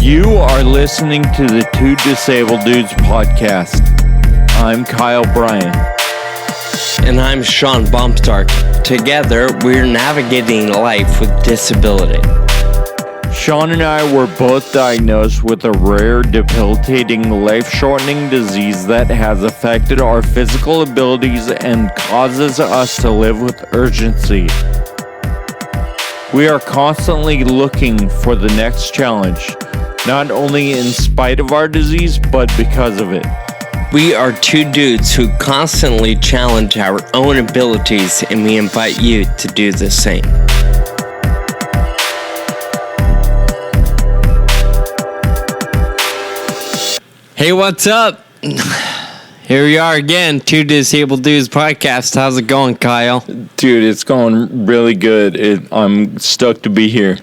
You are listening to the Two Disabled Dudes podcast. I'm Kyle Bryan. And I'm Sean Bumpstark. Together, we're navigating life with disability. Sean and I were both diagnosed with a rare, debilitating, life-shortening disease that has affected our physical abilities and causes us to live with urgency. We are constantly looking for the next challenge, not only in spite of our disease, but because of it. We are two dudes who constantly challenge our own abilities, and we invite you to do the same. Hey, what's up? Here we are again, Two Disabled Dudes podcast. How's it going, Kyle? Dude, it's going really good. I'm stoked to be here.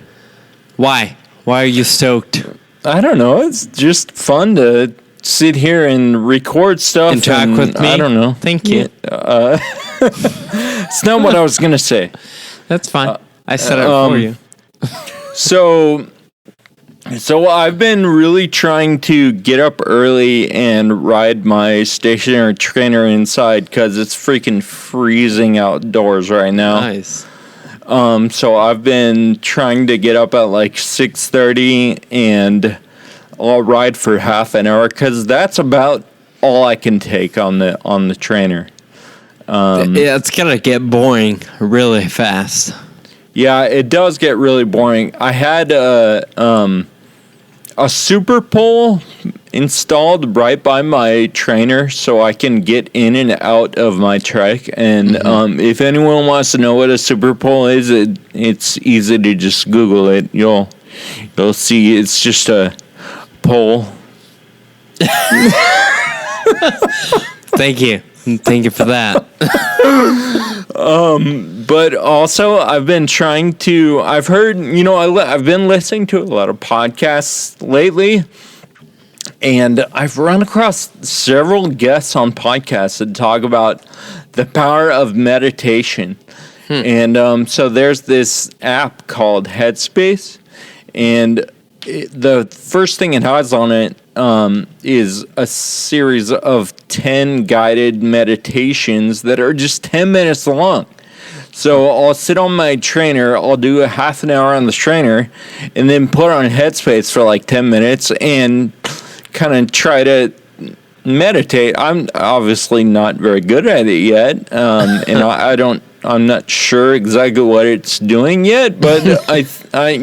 Why? Why are you stoked? I don't know. It's just fun to sit here and record stuff. And talk with me? I don't know. Thank you. It's not what I was going to say. That's fine. I said it for you. So I've been really trying to get up early and ride my stationary trainer inside because it's freaking freezing outdoors right now. Nice. So I've been trying to get up at like 6:30 and I'll ride for half an hour because that's about all I can take on the trainer. Yeah, it's gonna get boring really fast. Yeah, it does get really boring. I had a super pole installed right by my trainer so I can get in and out of my trek. And if anyone wants to know what a super pole is, it's easy to just Google it. You'll see it's just a pole. Thank you for that. But also, I've been trying to. I've heard, I've been listening to a lot of podcasts lately, and I've run across several guests on podcasts that talk about the power of meditation. And so there's this app called Headspace, and the first thing it has on it is a series of 10 guided meditations that are just 10 minutes long. So I'll sit on my trainer, I'll do a half an hour on the trainer, and then put on Headspace for like 10 minutes and kind of try to meditate. I'm obviously not very good at it yet, and I'm not sure exactly what it's doing yet, but I'm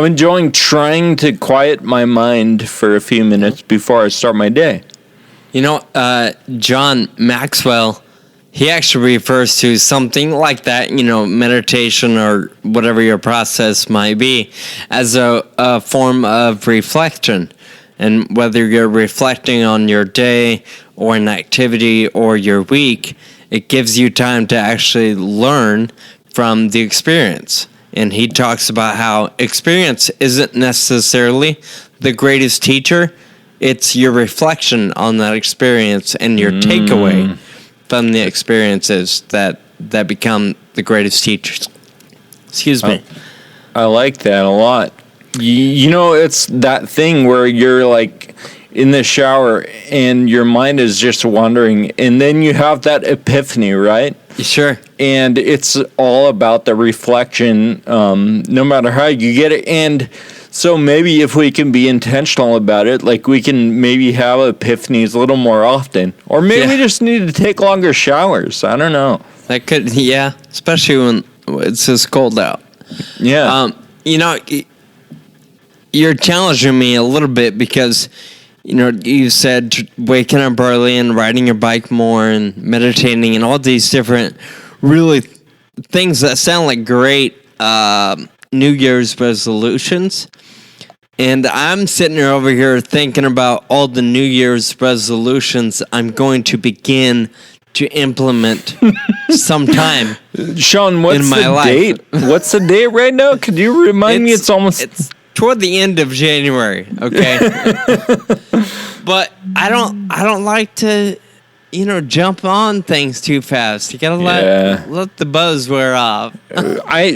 enjoying trying to quiet my mind for a few minutes before I start my day. John Maxwell, he actually refers to something like that, meditation or whatever your process might be, as a form of reflection. And whether you're reflecting on your day or an activity or your week, it gives you time to actually learn from the experience. And he talks about how experience isn't necessarily the greatest teacher. It's your reflection on that experience and your takeaway from the experiences that become the greatest teachers. Excuse me. I like that a lot. It's that thing where you're like in the shower and your mind is just wandering, and then you have that epiphany, right? Sure. And it's all about the reflection, no matter how you get it. And so maybe if we can be intentional about it, like we can maybe have epiphanies a little more often. Or maybe we just need to take longer showers. I don't know. That could, especially when it's this cold out. Yeah. You're challenging me a little bit because, you said waking up early and riding your bike more and meditating and all these different really things that sound like great New Year's resolutions. And I'm sitting over here thinking about all the New Year's resolutions I'm going to begin to implement sometime. Sean, what's the date? What's the date right now? Could you remind me? It's toward the end of January, okay? But I don't like to, jump on things too fast. You gotta let the buzz wear off.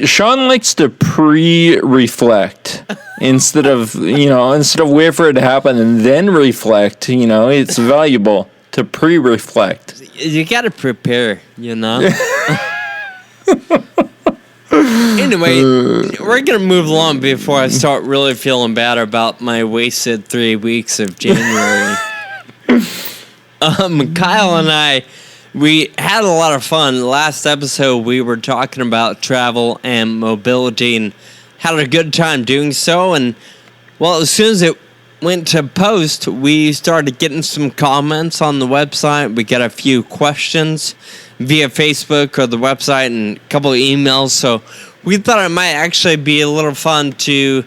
Sean likes to pre-reflect instead of wait for it to happen and then reflect. It's valuable to pre-reflect. You gotta prepare. Anyway, we're going to move along before I start really feeling bad about my wasted 3 weeks of January. Kyle and I, we had a lot of fun. Last episode, we were talking about travel and mobility and had a good time doing so. And, well, as soon as it went to post, we started getting some comments on the website. We got a few questions via Facebook or the website and a couple of emails. So we thought it might actually be a little fun to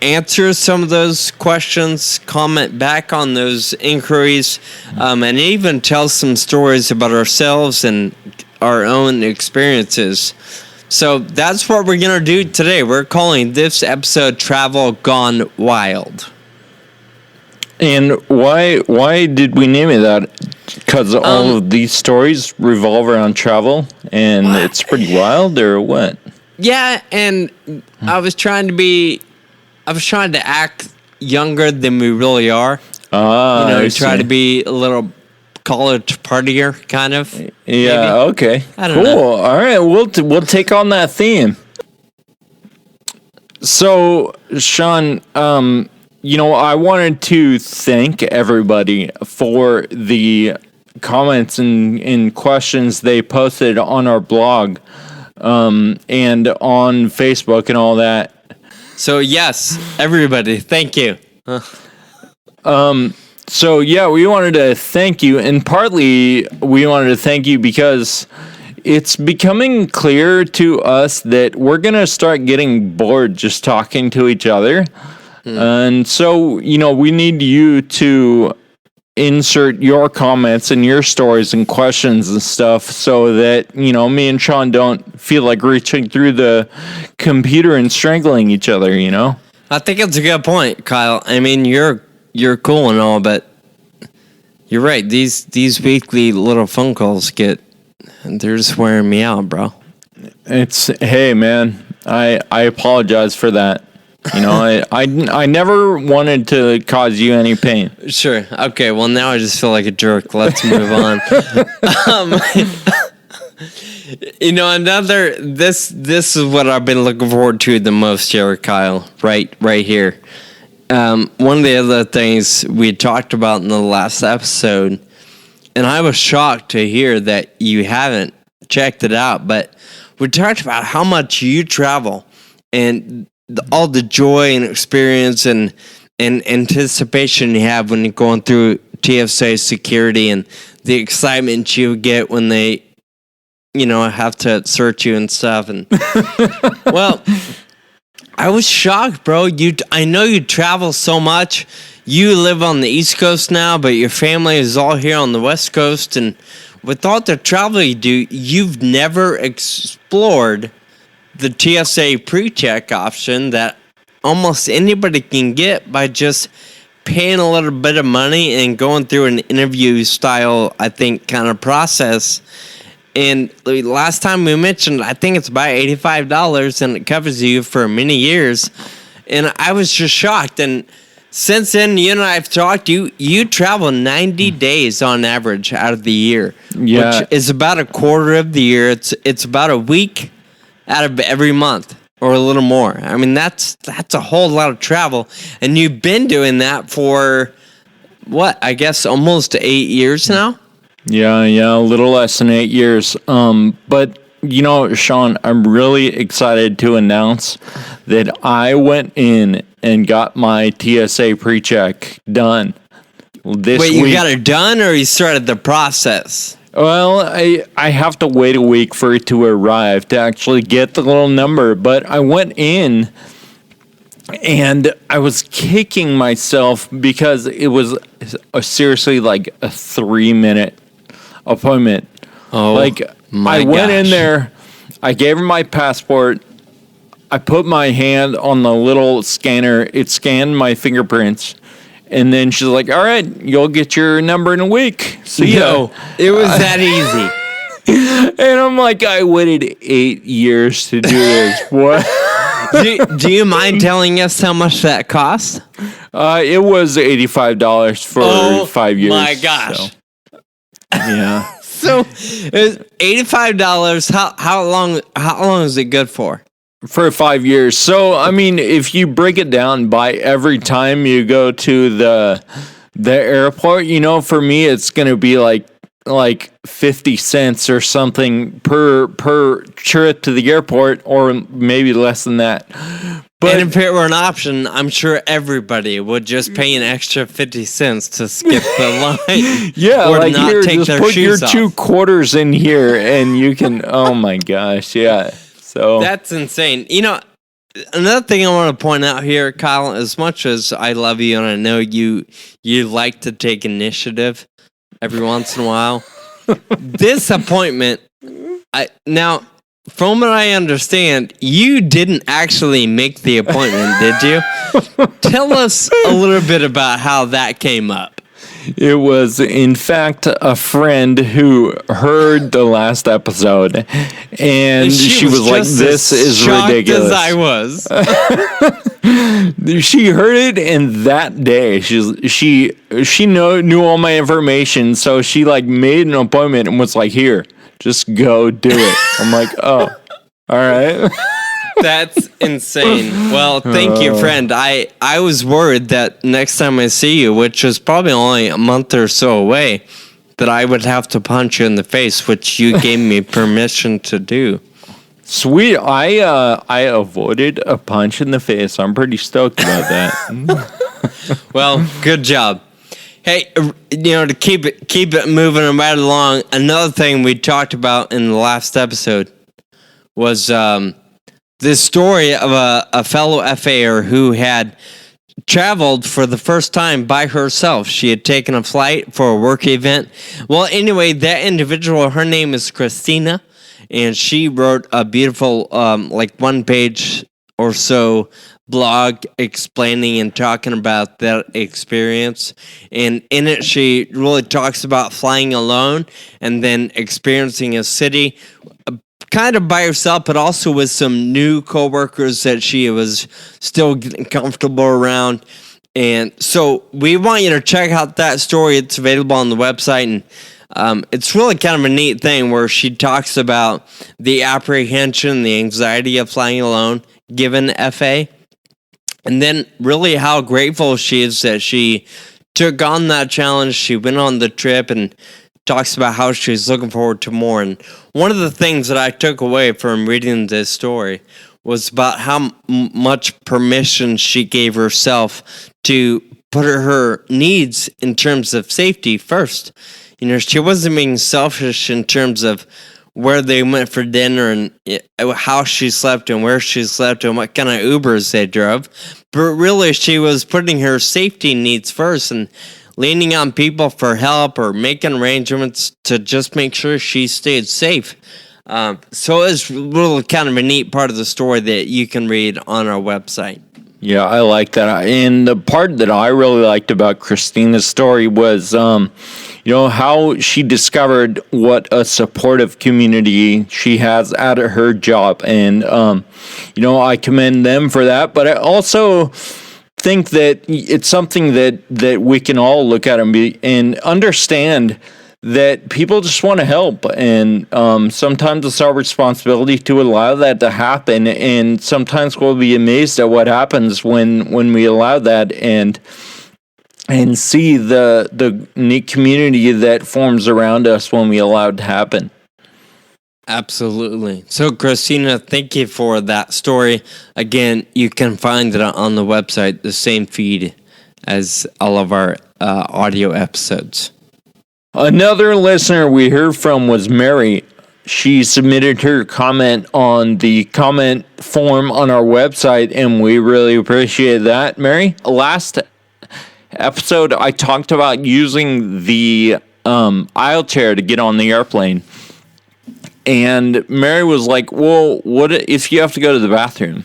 answer some of those questions, comment back on those inquiries, and even tell some stories about ourselves and our own experiences. So that's what we're going to do today. We're calling this episode Travel Gone Wild. And why did we name it that? Because all of these stories revolve around travel, and it's pretty wild, or what? Yeah, and I was trying to act younger than we really are. Try to be a little college partier, kind of. Yeah. Maybe. Okay. I don't know. Cool. All right. We'll take on that theme. So, Sean, I wanted to thank everybody for the comments and questions they posted on our blog and on Facebook and all that. So, yes, everybody, thank you. So, yeah, we wanted to thank you, and partly we wanted to thank you because it's becoming clear to us that we're going to start getting bored just talking to each other. And so, we need you to insert your comments and your stories and questions and stuff so that, me and Sean don't feel like reaching through the computer and strangling each other, I think it's a good point, Kyle. I mean, you're cool and all, but you're right. These weekly little phone calls they're just wearing me out, bro. Hey, man, I apologize for that. I never wanted to cause you any pain. Sure. Okay. Well, now I just feel like a jerk. Let's move on. This is what I've been looking forward to the most here, Kyle. Right here. One of the other things we talked about in the last episode, and I was shocked to hear that you haven't checked it out, but we talked about how much you travel and all the joy and experience and anticipation you have when you're going through TSA security and the excitement you get when they, have to search you and stuff. And well, I was shocked, bro. I know you travel so much. You live on the East Coast now, but your family is all here on the West Coast. And with all the travel you do, you've never explored the TSA pre-check option that almost anybody can get by just paying a little bit of money and going through an interview style, I think, kind of process. And last time we mentioned, I think it's about $85 and it covers you for many years. And I was just shocked. And since then, you and I have talked, you travel 90 days on average out of the year, which is about a quarter of the year. It's about a week out of every month or a little more. I mean, that's a whole lot of travel. And you've been doing that for, what, I guess almost 8 years now? Yeah, a little less than 8 years. But, Sean, I'm really excited to announce that I went in and got my TSA pre-check done this week. Wait, you got it done or you started the process? Well, I have to wait a week for it to arrive to actually get the little number, but I went in and I was kicking myself because it was seriously like a 3-minute appointment. Oh, I went in there, I gave her my passport, I put my hand on the little scanner, it scanned my fingerprints, And then she's like, all right, you'll get your number in a week. So, Yo, it was that easy. And I'm like, I waited 8 years to do this. What? Do you mind telling us how much that cost? It was $85 for 5 years. My gosh. So, yeah. So it's $85. How long is it good for? For 5 years. So, I mean, if you break it down by every time you go to the airport, for me, it's going to be like 50 cents or something per trip to the airport, or maybe less than that. But and if it were an option, I'm sure everybody would just pay an extra 50 cents to skip the line. Yeah, or like not here, take just their put your shoes off. 2 quarters in here and you can, oh my gosh, yeah. So That's insane. Another thing I want to point out here, Kyle, as much as I love you and I know you like to take initiative every once in a while, this appointment, now, from what I understand, you didn't actually make the appointment, did you? Tell us a little bit about how that came up. it was, in fact, a friend who heard the last episode, and she was like, "This is ridiculous." As I was. She heard it, and that day she knew all my information, so she like made an appointment and was like, "Here, just go do it." I'm like, "Oh, all right." That's insane. Well, thank you, friend. I was worried that next time I see you, which is probably only a month or so away, that I would have to punch you in the face, which you gave me permission to do. Sweet. I avoided a punch in the face. I'm pretty stoked about that. Well, good job. Hey, to keep it moving right along, another thing we talked about in the last episode was this story of a fellow FAer who had traveled for the first time by herself. She had taken a flight for a work event. Well, anyway, that individual, her name is Christina, and she wrote a beautiful, 1 page or so blog explaining and talking about that experience. And in it, she really talks about flying alone and then experiencing a city kind of by herself, but also with some new coworkers that she was still getting comfortable around. And so we want you to check out that story. It's available on the website, and it's really kind of a neat thing where she talks about the apprehension, the anxiety of flying alone, given FA, and then really how grateful she is that she took on that challenge. She went on the trip and talks about how she's looking forward to more. And one of the things that I took away from reading this story was about how much permission she gave herself to put her needs in terms of safety first. She wasn't being selfish in terms of where they went for dinner and how she slept and where she slept and what kind of Ubers they drove. But really, she was putting her safety needs first and leaning on people for help or making arrangements to just make sure she stayed safe. So it's really kind of a neat part of the story that you can read on our website. Yeah, I like that. And the part that I really liked about Christina's story was, how she discovered what a supportive community she has at her job. And, I commend them for that. But I also think that it's something that we can all look at and understand that people just want to help, and sometimes it's our responsibility to allow that to happen, and sometimes we'll be amazed at what happens when we allow that and see the neat community that forms around us when we allow it to happen. Absolutely. So, Christina, thank you for that story. Again, you can find it on the website, the same feed as all of our audio episodes. Another listener we heard from was Mary. She submitted her comment on the comment form on our website, and we really appreciate that, Mary. Last episode, I talked about using the aisle chair to get on the airplane. And Mary was like, well, what if you have to go to the bathroom?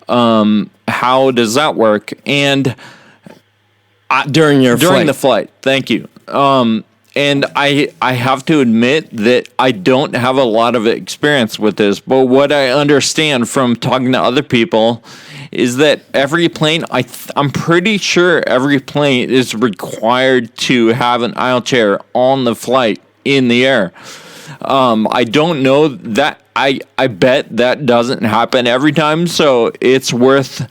How does that work? And During your during flight. the flight. Thank you. And I have to admit that I don't have a lot of experience with this, but what I understand from talking to other people is that every plane, I'm pretty sure every plane is required to have an aisle chair on the flight in the air. I don't know that. I bet that doesn't happen every time, so it's worth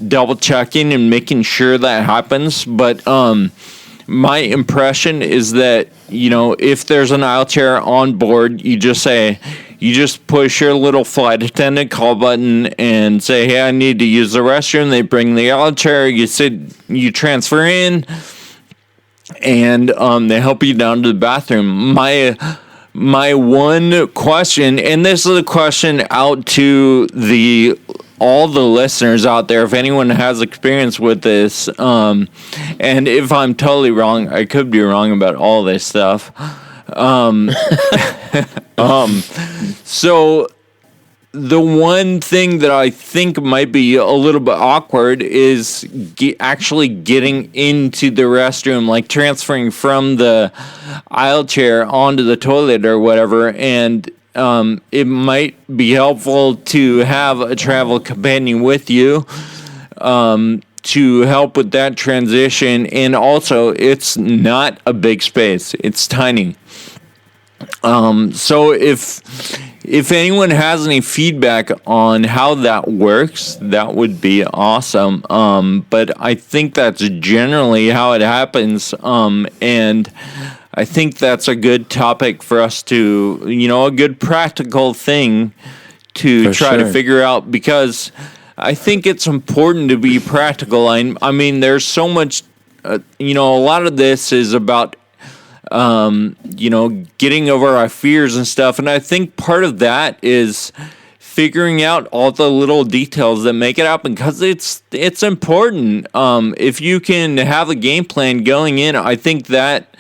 double checking and making sure that happens. But my impression is that, if there's an aisle chair on board, you just push your little flight attendant call button and say, hey, I need to use the restroom. They bring the aisle chair, you transfer in, and they help you down to the bathroom. My one question, and this is a question out to all the listeners out there, if anyone has experience with this, and if I'm totally wrong, I could be wrong about all this stuff. So the one thing that I think might be a little bit awkward is actually getting into the restroom, like transferring from the aisle chair onto the toilet or whatever, and it might be helpful to have a travel companion with you to help with that transition. And also, it's not a big space; it's tiny. So if anyone has any feedback on how that works, that would be awesome. But I think that's generally how it happens. And I think that's a good topic for us to, a good practical thing to try to figure out, because I think it's important to be practical. I mean, there's so much, a lot of this is about, getting over our fears and stuff. And I think part of that is figuring out all the little details that make it happen, because it's important. If you can have a game plan going in, I think that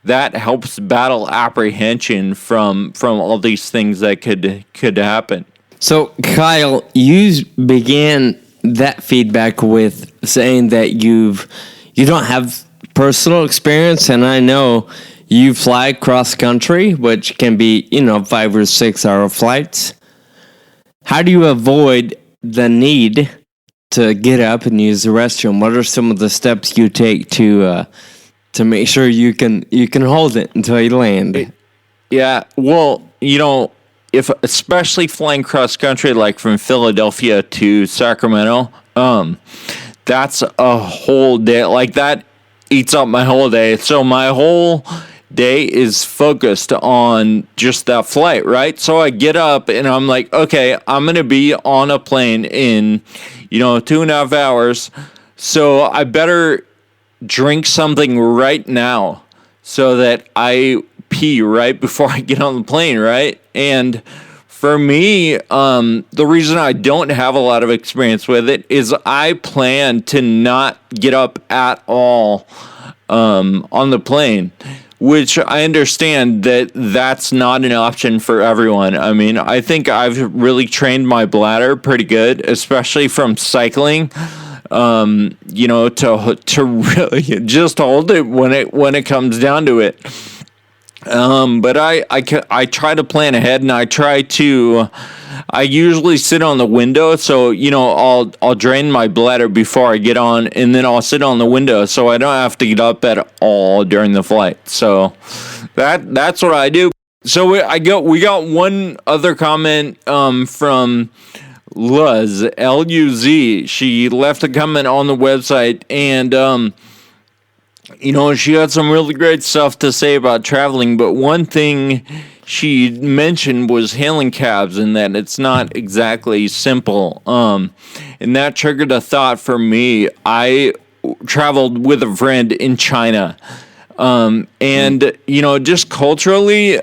helps battle apprehension from all these things that could happen. So, Kyle, you began that feedback with saying that you don't have personal experience, and I know you fly cross country, which can be 5 or 6 hour flights. How do you avoid the need to get up and use the restroom? What are some of the steps you take to make sure you can hold it until you land? Yeah, well, if especially flying cross country, like from Philadelphia to Sacramento, that's a whole day. Like, that eats up my whole day. So my whole day is focused on just that flight, right? So I get up and I'm like, okay, I'm going to be on a plane in, 2.5 hours. So I better drink something right now so that I pee right before I get on the plane, right? And for me, the reason I don't have a lot of experience with it is I plan to not get up at all on the plane, which I understand that that's not an option for everyone. I mean, I think I've really trained my bladder pretty good, especially from cycling, to really just hold it when it comes down to it. But I try to plan ahead, and I usually sit on the window, so I'll drain my bladder before I get on, and then I'll sit on the window so I don't have to get up at all during the flight. So that's what I do. So we got one other comment from Luz, Luz. She left a comment on the website, and she had some really great stuff to say about traveling, but one thing she mentioned was hailing cabs, and that it's not exactly simple. And that triggered a thought for me. I traveled with a friend in China. And just culturally,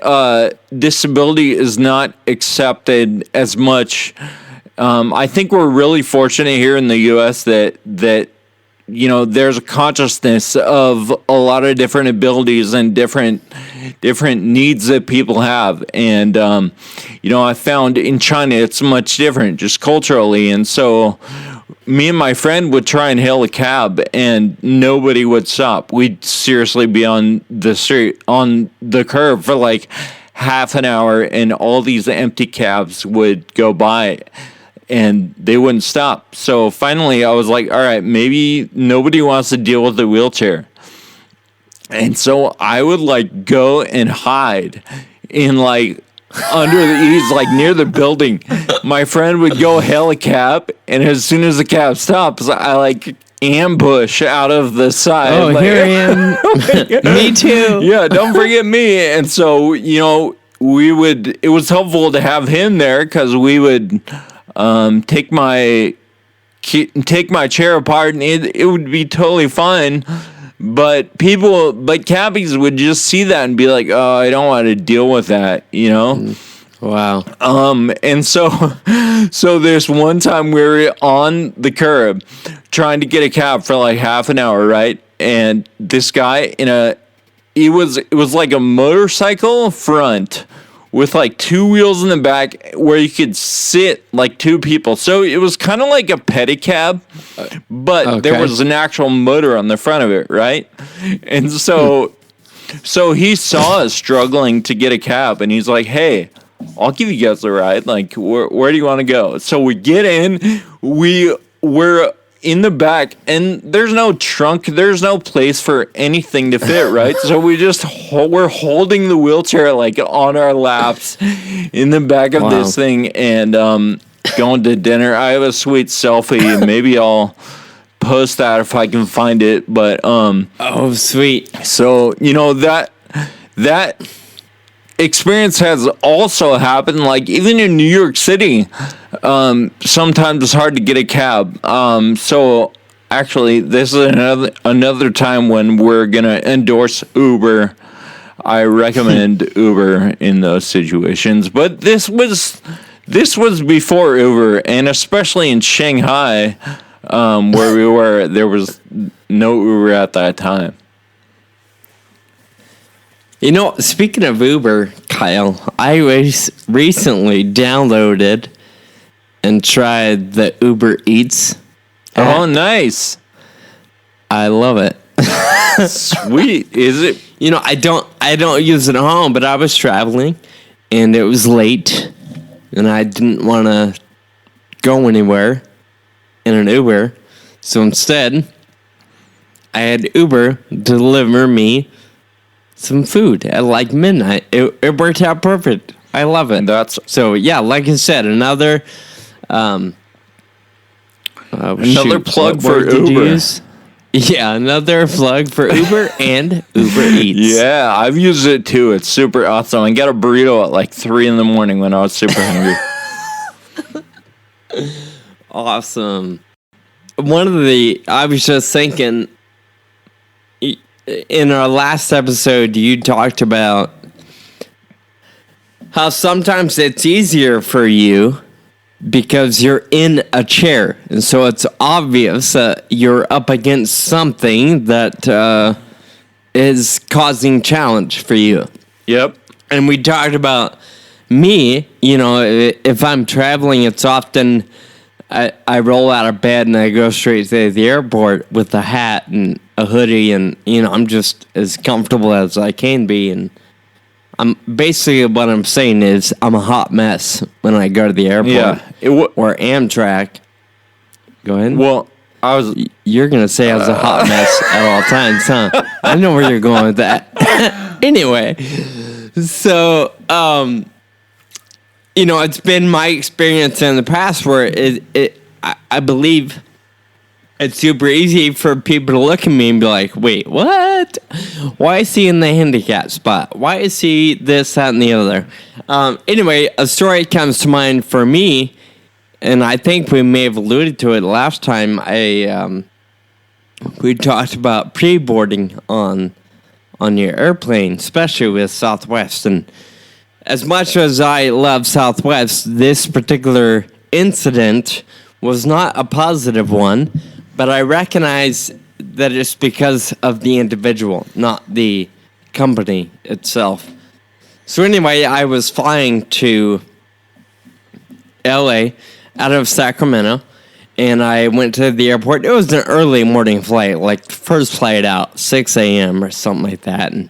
disability is not accepted as much. I think we're really fortunate here in the U.S. that there's a consciousness of a lot of different abilities and different needs that people have. And, I found in China it's much different just culturally. And so me and my friend would try and hail a cab, and nobody would stop. We'd seriously be on the street, on the curb for like half an hour, and all these empty cabs would go by, and they wouldn't stop. So finally, I was like, all right, maybe nobody wants to deal with the wheelchair. And so I would like go and hide in like under the eaves, like near the building. My friend would go hail a cab, and as soon as the cab stops, I like ambush out of the side. Oh, like, here I am. Me too. Yeah, don't forget me. And so, it was helpful to have him there, because we would take my chair apart, and it would be totally fine. But cabbies would just see that and be like, "Oh, I don't want to deal with that," Wow. And so there's one time we were on the curb trying to get a cab for like half an hour, right? And this guy it was like a motorcycle front with like two wheels in the back where you could sit like two people. So it was kind of like a pedicab, but there was an actual motor on the front of it, right? And so he saw us struggling to get a cab, and he's like, "Hey, I'll give you guys a ride. Like, where do you want to go?" So we get in, we're in the back, and there's no trunk, there's no place for anything to fit, right? So we're holding the wheelchair like on our laps in the back of this thing, and going to dinner. I have a sweet selfie, and maybe I'll post that if I can find it. But oh, sweet. So that experience has also happened, like even in New York City. Sometimes it's hard to get a cab. So actually, this is another time when we're gonna endorse Uber. I recommend Uber in those situations. But this was before Uber, and especially in Shanghai, where we were, there was no Uber at that time. Speaking of Uber, Kyle, I recently downloaded and tried the Uber Eats app. Oh, nice. I love it. Sweet. Is it? I don't use it at home, but I was traveling, and it was late, and I didn't want to go anywhere in an Uber. So instead, I had Uber deliver me some food at like midnight. It worked out perfect. I love it. So yeah, like I said, another plug for Uber. Yeah, another plug for Uber and Uber Eats. Yeah, I've used it too. It's super awesome. I got a burrito at like 3 a.m. when I was super hungry. Awesome. I was just thinking, in our last episode, you talked about how sometimes it's easier for you because you're in a chair. And so it's obvious that you're up against something that is causing challenge for you. Yep. And we talked about me, if I'm traveling, it's often I roll out of bed and I go straight to the airport with a hat and a hoodie, and I'm just as comfortable as I can be. And I'm basically, what I'm saying is I'm a hot mess when I go to the airport. Yeah, or Amtrak. Go ahead. Well, you're gonna say I was a hot mess at all times, huh? I know where you're going with that. Anyway, so it's been my experience in the past where I believe it's super easy for people to look at me and be like, wait, what? Why is he in the handicap spot? Why is he this, that, and the other? Anyway, a story comes to mind for me, and I think we may have alluded to it last time. We talked about pre-boarding on your airplane, especially with Southwest. And as much as I love Southwest, this particular incident was not a positive one. But I recognize that it's because of the individual, not the company itself. So anyway, I was flying to LA out of Sacramento, and I went to the airport. It was an early morning flight, like first flight out, 6 a.m. or something like that. And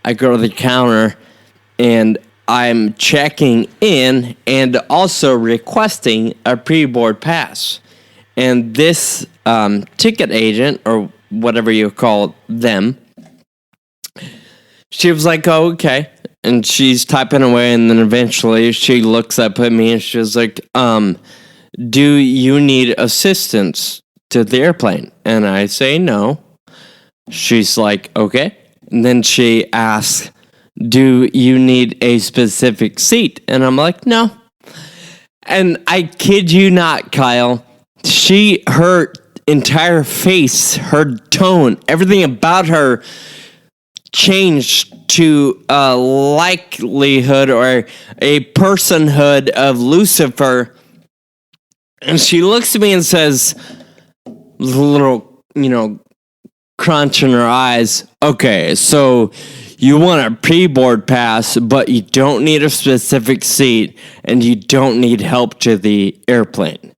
I go to the counter, and I'm checking in and also requesting a pre-board pass. And this ticket agent, or whatever you call them, she was like, oh, okay. And she's typing away, and then eventually she looks up at me and she's like, do you need assistance to the airplane? And I say no. She's like, okay. And then she asks, do you need a specific seat? And I'm like, no. And I kid you not, Kyle, her entire face, her tone, everything about her changed to a likelihood or a personhood of Lucifer. And she looks at me and says, with a little, crunch in her eyes, okay, so you want a pre-board pass, but you don't need a specific seat, and you don't need help to the airplane.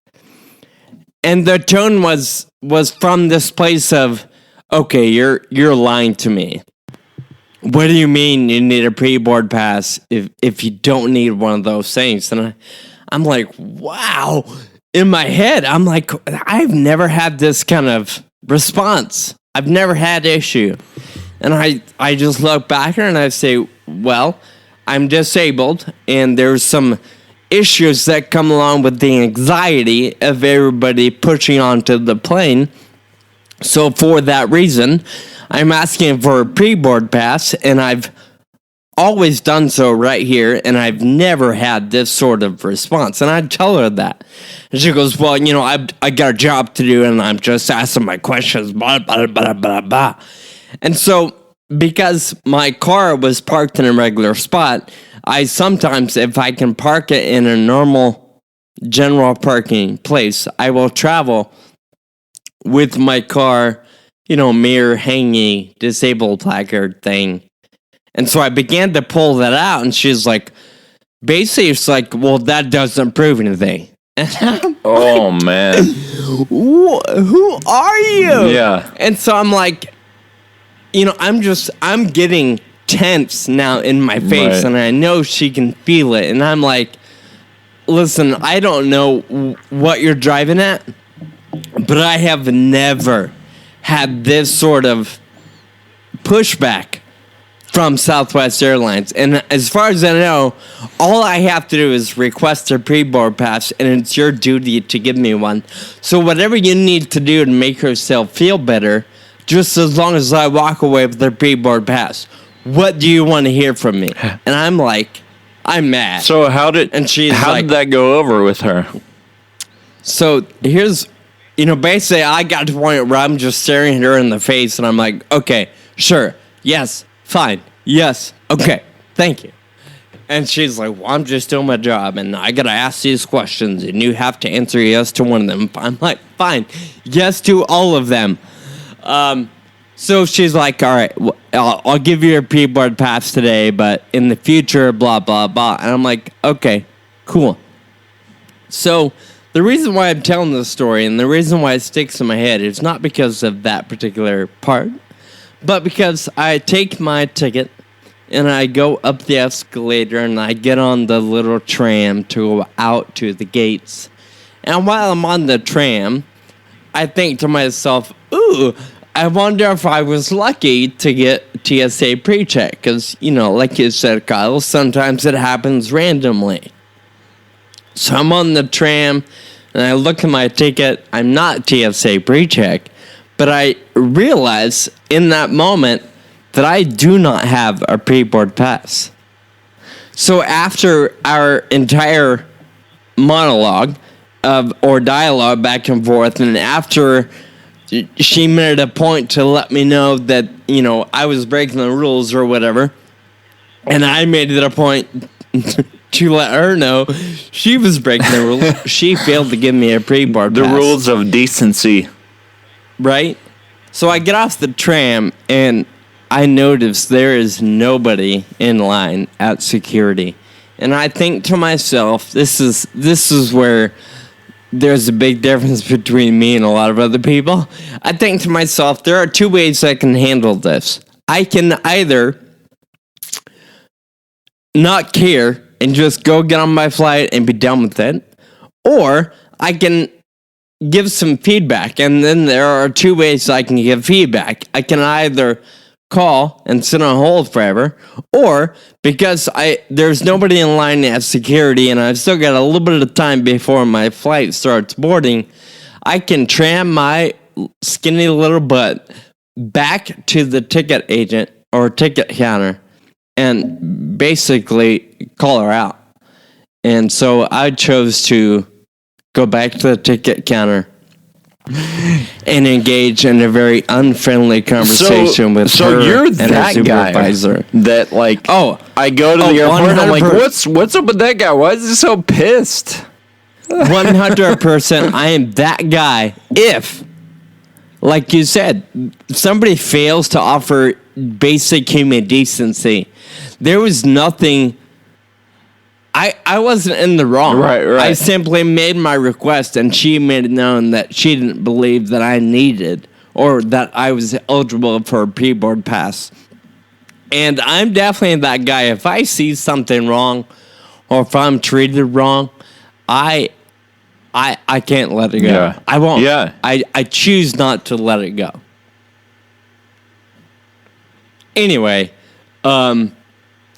And the tone was from this place of, okay, you're lying to me. What do you mean you need a pre-board pass if you don't need one of those things? And I'm like, wow. In my head, I'm like, I've never had this kind of response. I've never had issue. And I just look back at her and I say, well, I'm disabled, and there's some issues that come along with the anxiety of everybody pushing onto the plane. So for that reason, I'm asking for a pre-board pass, and I've always done so right here, and I've never had this sort of response. And I tell her that. And she goes, well, I got a job to do, and I'm just asking my questions, blah, blah, blah, blah, blah. And so, because my car was parked in a regular spot, I sometimes, if I can park it in a normal general parking place, I will travel with my car, mirror hanging disabled placard thing. And so I began to pull that out, and she's like, basically, it's like, well, that doesn't prove anything. Oh, man. Who are you? Yeah. And so I'm like, I'm getting tense now in my face, right. And I know she can feel it. And I'm like, listen, I don't know what you're driving at, but I have never had this sort of pushback from Southwest Airlines. And as far as I know, all I have to do is request a pre-board pass, and it's your duty to give me one. So whatever you need to do to make yourself feel better, just as long as I walk away with the pre-board pass. What do you want to hear from me? And I'm like, I'm mad. So how did that go over with her? So here's, basically I got to the point where I'm just staring at her in the face, and I'm like, okay, sure, yes, fine, yes, okay, thank you. And she's like, well, I'm just doing my job, and I got to ask these questions, and you have to answer yes to one of them. I'm like, fine, yes to all of them. So she's like, all right, I'll give you a pre-board pass today, but in the future, blah, blah, blah. And I'm like, okay, cool. So the reason why I'm telling this story, and the reason why it sticks in my head, is not because of that particular part, but because I take my ticket and I go up the escalator and I get on the little tram to go out to the gates. And while I'm on the tram, I think to myself, ooh, I wonder if I was lucky to get TSA pre-check. Because, like you said, Kyle, sometimes it happens randomly. So I'm on the tram, and I look at my ticket. I'm not TSA pre-check, but I realize in that moment that I do not have a pre-board pass. So after our entire monologue or dialogue back and forth, and after she made a point to let me know that, I was breaking the rules or whatever, and I made it a point to let her know she was breaking the rules. She failed to give me a pre-board pass. The rules of decency. Right? So I get off the tram, and I notice there is nobody in line at security. And I think to myself, this is where there's a big difference between me and a lot of other people. I think to myself, there are two ways I can handle this. I can either not care and just go get on my flight and be done with it, or I can give some feedback. And then there are two ways I can give feedback. I can either call and sit on hold forever, or because there's nobody in line at security and I've still got a little bit of time before my flight starts boarding, I can tram my skinny little butt back to the ticket agent or ticket counter and basically call her out. And so I chose to go back to the ticket counter and engage in a very unfriendly conversation with her you're and that her supervisor. Guy that like, I go to the airport and I'm like, what's up with that guy? Why is he so pissed? 100%, I am that guy. If, like you said, somebody fails to offer basic human decency, there was nothing. I wasn't in the wrong. Right. I simply made my request, and she made it known that she didn't believe that I needed or that I was eligible for a pre-board pass. And I'm definitely that guy. If I see something wrong or if I'm treated wrong, I can't let it go. Yeah. I won't. Yeah. I choose not to let it go. Anyway,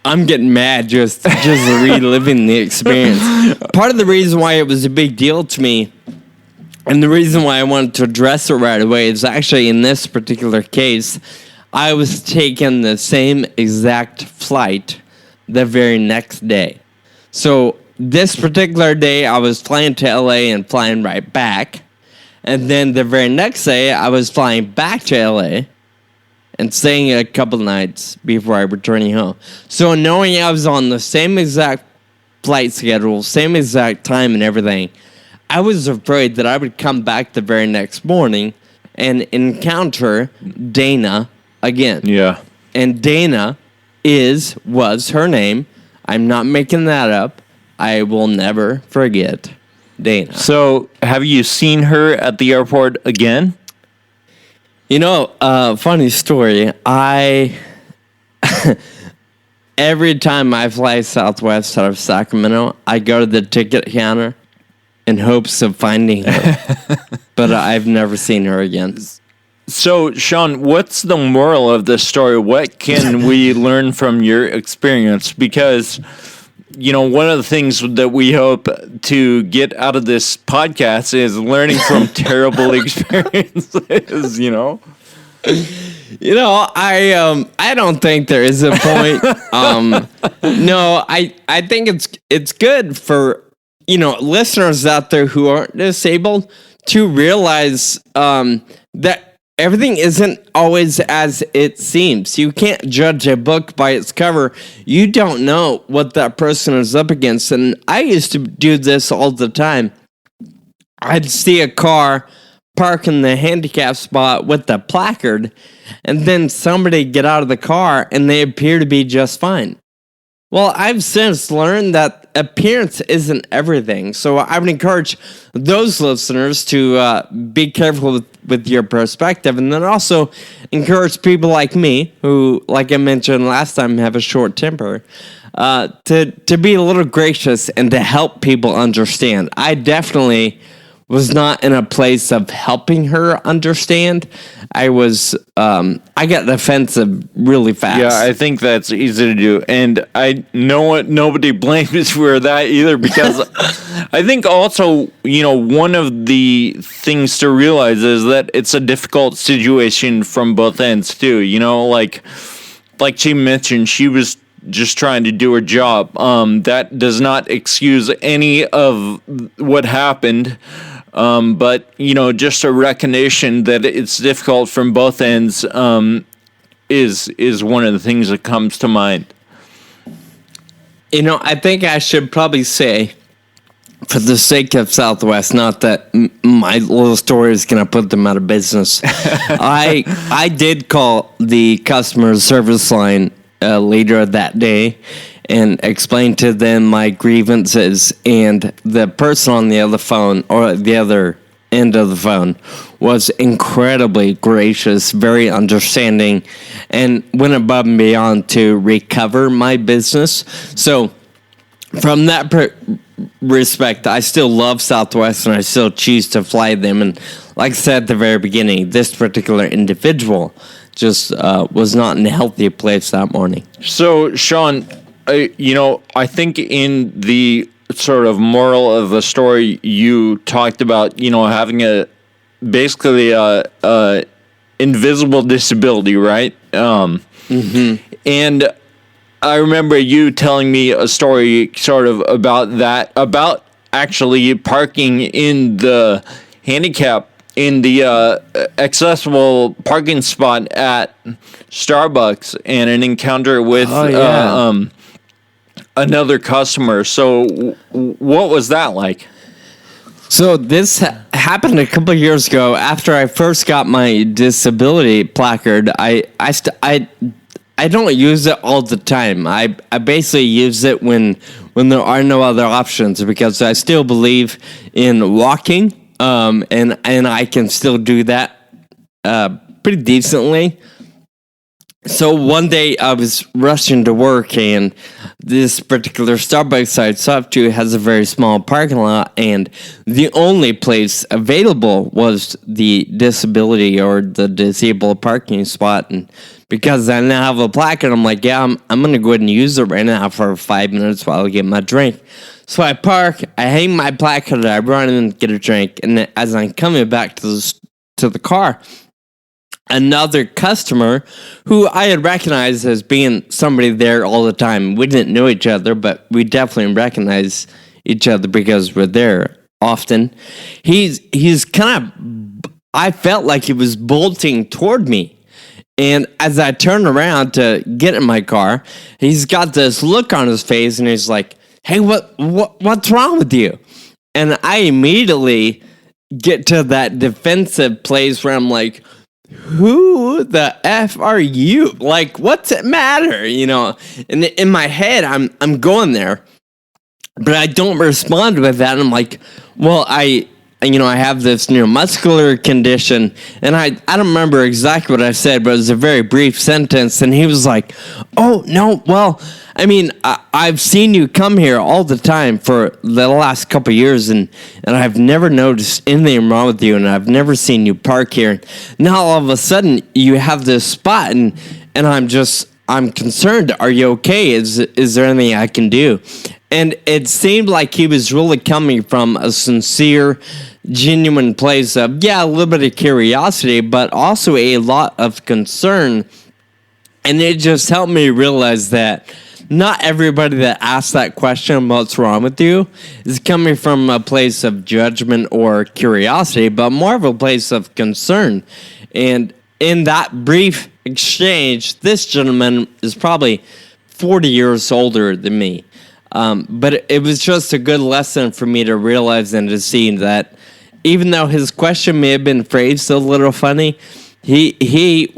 I'm getting mad just reliving the experience. Part of the reason why it was a big deal to me, and the reason why I wanted to address it right away, is actually in this particular case, I was taking the same exact flight the very next day. So this particular day, I was flying to LA and flying right back. And then the very next day, I was flying back to LA and staying a couple nights before I returning home. So knowing I was on the same exact flight schedule, same exact time and everything, I was afraid that I would come back the very next morning and encounter Dana again. Yeah. And Dana was her name. I'm not making that up. I will never forget Dana. So have you seen her at the airport again? You know, funny story. Every time I fly Southwest out of Sacramento, I go to the ticket counter in hopes of finding her. But I've never seen her again. So, Sean, what's the moral of this story? What can we learn from your experience? Because, you know, one of the things that we hope to get out of this podcast is learning from terrible experiences, you know? You know, I don't think there is a point. No, I think it's good for, you know, listeners out there who aren't disabled to realize that everything isn't always as it seems. You can't judge a book by its cover. You don't know what that person is up against. And I used to do this all the time. I'd see a car park in the handicap spot with the placard, and then somebody get out of the car and they appear to be just fine. Well, I've since learned that appearance isn't everything. So I would encourage those listeners to be careful with your perspective, and then also encourage people like me, who, like I mentioned last time, have a short temper, to be a little gracious and to help people understand. I definitely was not in a place of helping her understand. I got defensive really fast. Yeah, I think that's easy to do. And I know what, nobody blames me for that either, because I think also, you know, one of the things to realize is that it's a difficult situation from both ends too. You know, like she mentioned, she was just trying to do her job. That does not excuse any of what happened. But, you know, just a recognition that it's difficult from both ends is one of the things that comes to mind. You know, I think I should probably say, for the sake of Southwest, not that my little story is going to put them out of business, I did call the customer service line later that day, and explained to them my grievances, and the person on the other phone, or the other end of the phone, was incredibly gracious, very understanding, and went above and beyond to recover my business. So from that respect, I still love Southwest, and I still choose to fly them. And like I said at the very beginning, this particular individual just was not in a healthy place that morning. So, Sean, I think in the sort of moral of the story, you talked about, having basically a invisible disability, right? And I remember you telling me a story sort of about that, about actually parking in the accessible parking spot at Starbucks, and an encounter with another customer. So what was that like? So this happened a couple of years ago after I first got my disability placard. I don't use it all the time. I basically use it when there are no other options, because I still believe in walking, and I can still do that pretty decently. So one day I was rushing to work, and this particular Starbucks I stopped to has a very small parking lot, and the only place available was the disability or the disabled parking spot. And because I now have a placard, I'm like, yeah, I'm going to go ahead and use it right now for 5 minutes while I get my drink. So I park, I hang my placard, I run and get a drink, and then as I'm coming back to the car, another customer who I had recognized as being somebody there all the time. We didn't know each other, but we definitely recognized each other because we're there often. He's kind of, I felt like he was bolting toward me. And as I turned around to get in my car, he's got this look on his face, and he's like, "Hey, what's wrong with you?" And I immediately get to that defensive place where I'm like, who the F are you? Like, what's it matter? And in my head, I'm going there, but I don't respond with that. I'm like, well, I have this neuromuscular condition, and I don't remember exactly what I said, but it was a very brief sentence. And he was like, "Oh no, well, I mean, I've seen you come here all the time for the last couple of years, and I've never noticed anything wrong with you, and I've never seen you park here. Now all of a sudden you have this spot, and I'm concerned. Are you okay? Is there anything I can do?" And it seemed like he was really coming from a sincere, genuine place of, a little bit of curiosity, but also a lot of concern. And it just helped me realize that not everybody that asks that question, what's wrong with you, is coming from a place of judgment or curiosity, but more of a place of concern. And in that brief exchange, this gentleman is probably 40 years older than me. But it was just a good lesson for me to realize and to see that even though his question may have been phrased a little funny, he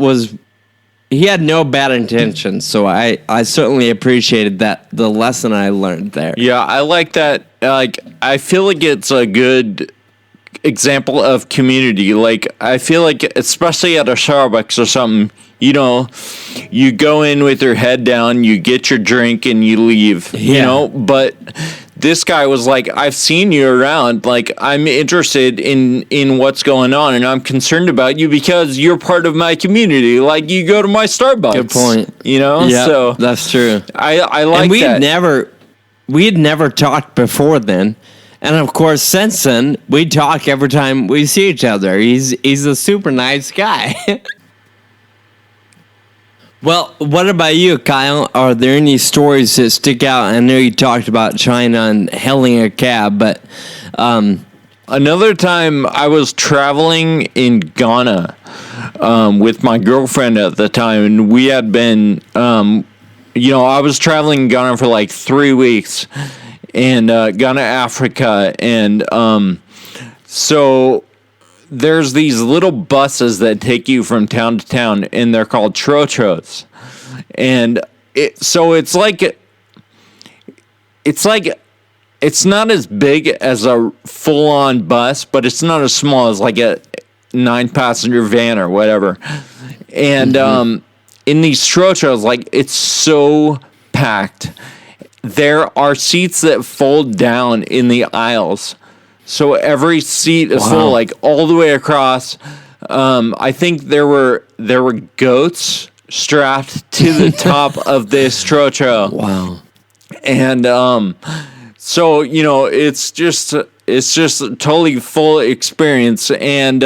had no bad intentions. So I certainly appreciated the lesson I learned there. Yeah, I like that. Like, I feel like it's a good example of community. Like, I feel like, especially at a Starbucks or something, you go in with your head down, you get your drink, and you leave, but this guy was like, "I've seen you around, like, I'm interested in what's going on, and I'm concerned about you because you're part of my community, like, you go to my Starbucks." Good point. Yeah, so that's true. I like and that. We had never talked before then. And of course, since then, we talk every time we see each other. He's a super nice guy. Well, what about you, Kyle? Are there any stories that stick out? I know you talked about China and hailing a cab, but another time I was traveling in Ghana with my girlfriend at the time, and we had been, I was traveling in Ghana for like 3 weeks, and Ghana, Africa, and so there's these little buses that take you from town to town, and they're called trotros. And it's like it's like, it's not as big as a full-on bus, but it's not as small as like a 9-passenger van or whatever. And in these trotros, like, it's so packed. There are seats that fold down in the aisles, so every seat is full, like, all the way across. I think there were goats strapped to the top of this trotro. Wow. And so, you know, it's just a totally full experience. And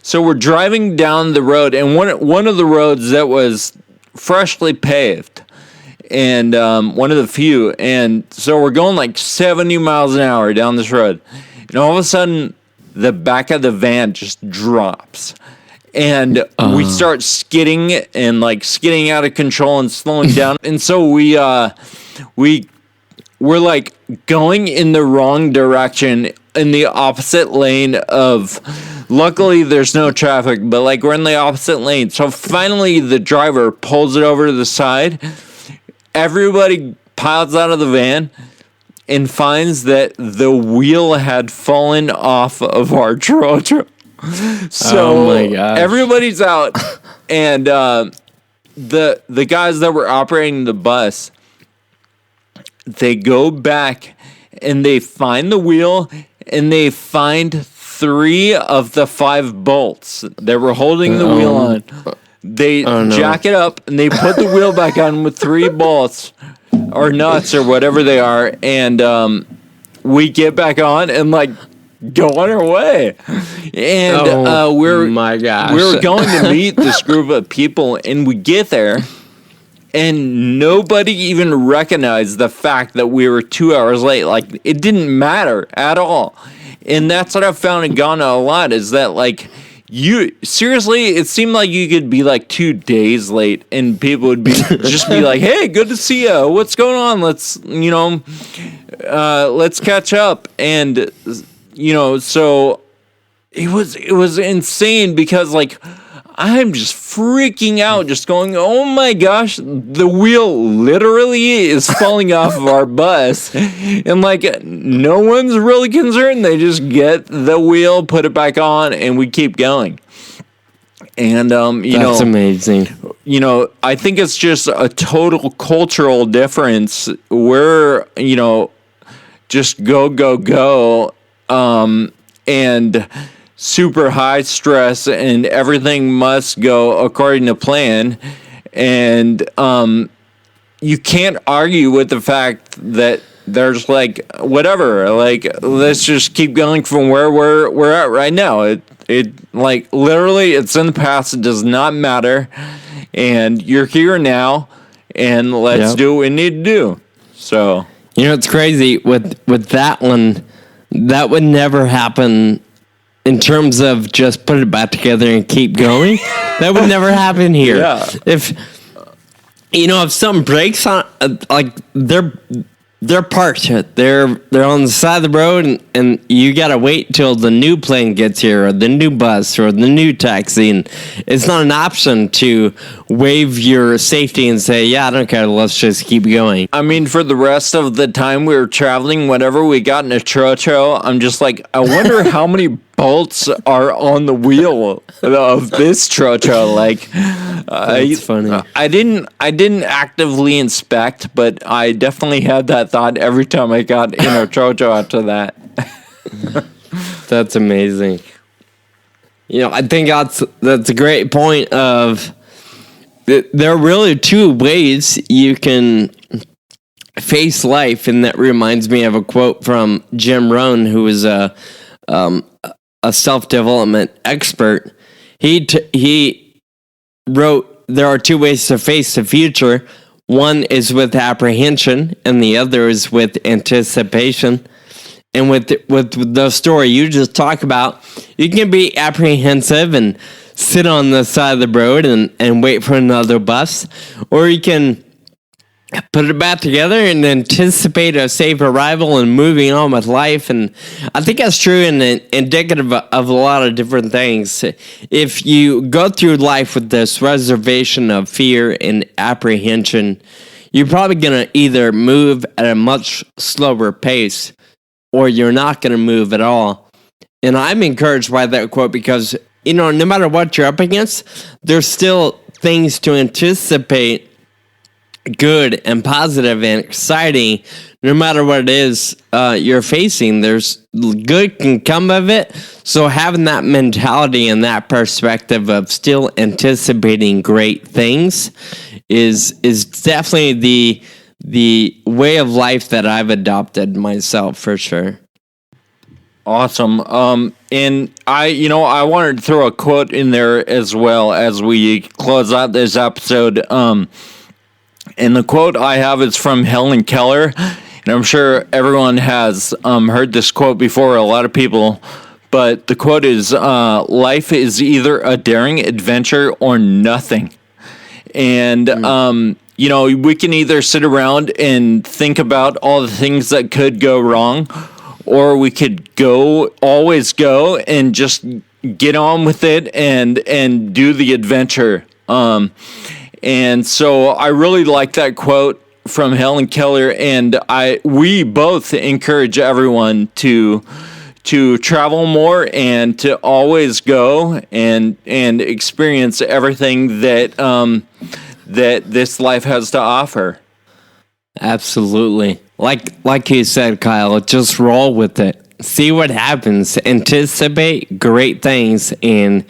so we're driving down the road, and one of the roads that was freshly paved, and one of the few. And so we're going like 70 miles an hour down this road, and all of a sudden the back of the van just drops, and we start skidding out of control and slowing down. And so we're like going in the wrong direction in the opposite lane of, luckily there's no traffic, but like we're in the opposite lane. So finally the driver pulls it over to the side. Everybody piles out of the van and finds that the wheel had fallen off of our trotro. So everybody's out, and the guys that were operating the bus, they go back and they find the wheel, and they find 3 of the 5 bolts that were holding the wheel on. They jack it up and they put the wheel back on with 3 bolts or nuts or whatever they are, and we get back on and like go on our way. And we're going to meet this group of people, and we get there, and nobody even recognized the fact that we were 2 hours late. Like, it didn't matter at all. And that's what I've found in Ghana a lot, is that, like, seriously, it seemed like you could be like 2 days late, and people would just be like, "Hey, good to see you. What's going on? Let's catch up." And, you know, so it was insane, because like, I'm just freaking out, just going, "Oh my gosh, the wheel literally is falling off of our bus." And like, no one's really concerned. They just get the wheel, put it back on, and we keep going. And, that's amazing. You know, I think it's just a total cultural difference. We're, you know, just go, and super high stress, and everything must go according to plan. And you can't argue with the fact that there's like, whatever, like, let's just keep going from where we're at right now. It like, literally, it's in the past. It does not matter, and you're here now, and let's do what we need to do. So, you know, it's crazy with that one. That would never happen. In terms of just put it back together and keep going, that would never happen here. Yeah. If something breaks on, like, they're parked. They're on the side of the road, and you gotta wait till the new plane gets here, or the new bus, or the new taxi. And it's not an option to waive your safety and say, "Yeah, I don't care. Let's just keep going." I mean, for the rest of the time we were traveling, whenever we got in a trotro, I'm just like, I wonder how many bolts are on the wheel of this trotro. Like, that's funny. I didn't actively inspect, but I definitely had that thought every time I got in a trotro after that. That's amazing. You know, I think that's a great point. Of there are really 2 ways you can face life, and that reminds me of a quote from Jim Rohn, who is a self-development expert. He wrote, "There are 2 ways to face the future. One is with apprehension, and the other is with anticipation." And with the story you just talked about, you can be apprehensive and sit on the side of the road and wait for another bus, or you can put it back together and anticipate a safe arrival and moving on with life. And I think that's true and indicative of a lot of different things. If you go through life with this reservation of fear and apprehension, you're probably going to either move at a much slower pace or you're not going to move at all. And I'm encouraged by that quote because, no matter what you're up against, there's still things to anticipate, good and positive and exciting. No matter what it is you're facing, there's good can come of it. So having that mentality and that perspective of still anticipating great things is definitely the way of life that I've adopted myself for sure. Awesome. And I wanted to throw a quote in there as well as we close out this episode. And the quote I have is from Helen Keller. And I'm sure everyone has heard this quote before, a lot of people. But the quote is, life is either a daring adventure or nothing. And, we can either sit around and think about all the things that could go wrong, or we could always go and just get on with it and do the adventure. And so I really like that quote from Helen Keller, and we both encourage everyone to travel more and to always go and experience everything that this life has to offer. Absolutely. Like you said, Kyle, just roll with it. See what happens. Anticipate great things and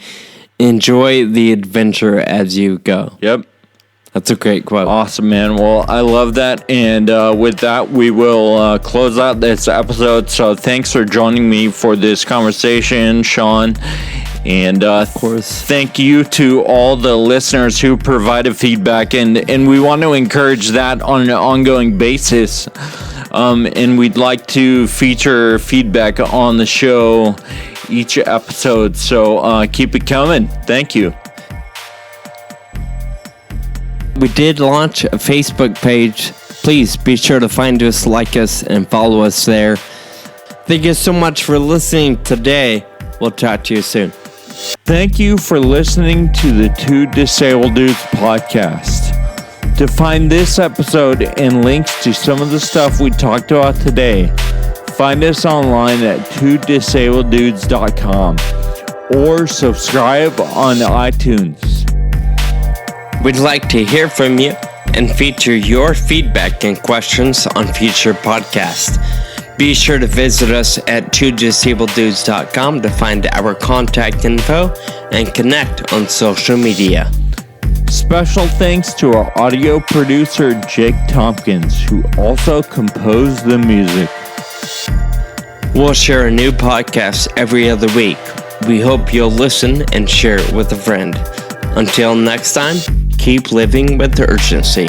enjoy the adventure as you go. Yep. That's a great quote. Awesome, man. Well, I love that. And with that, we will close out this episode. So thanks for joining me for this conversation, Sean. And of course, thank you to all the listeners who provided feedback. And we want to encourage that on an ongoing basis. And we'd like to feature feedback on the show each episode. So keep it coming. Thank you. We did launch a Facebook page. Please be sure to find us, like us, and follow us there. Thank you so much for listening today. We'll talk to you soon. Thank you for listening to the Two Disabled Dudes podcast. To find this episode and links to some of the stuff we talked about today, find us online at twodisableddudes.com or subscribe on iTunes. We'd like to hear from you and feature your feedback and questions on future podcasts. Be sure to visit us at twodisableddudes.com to find our contact info and connect on social media. Special thanks to our audio producer, Jake Tompkins, who also composed the music. We'll share a new podcast every other week. We hope you'll listen and share it with a friend. Until next time, keep living with urgency.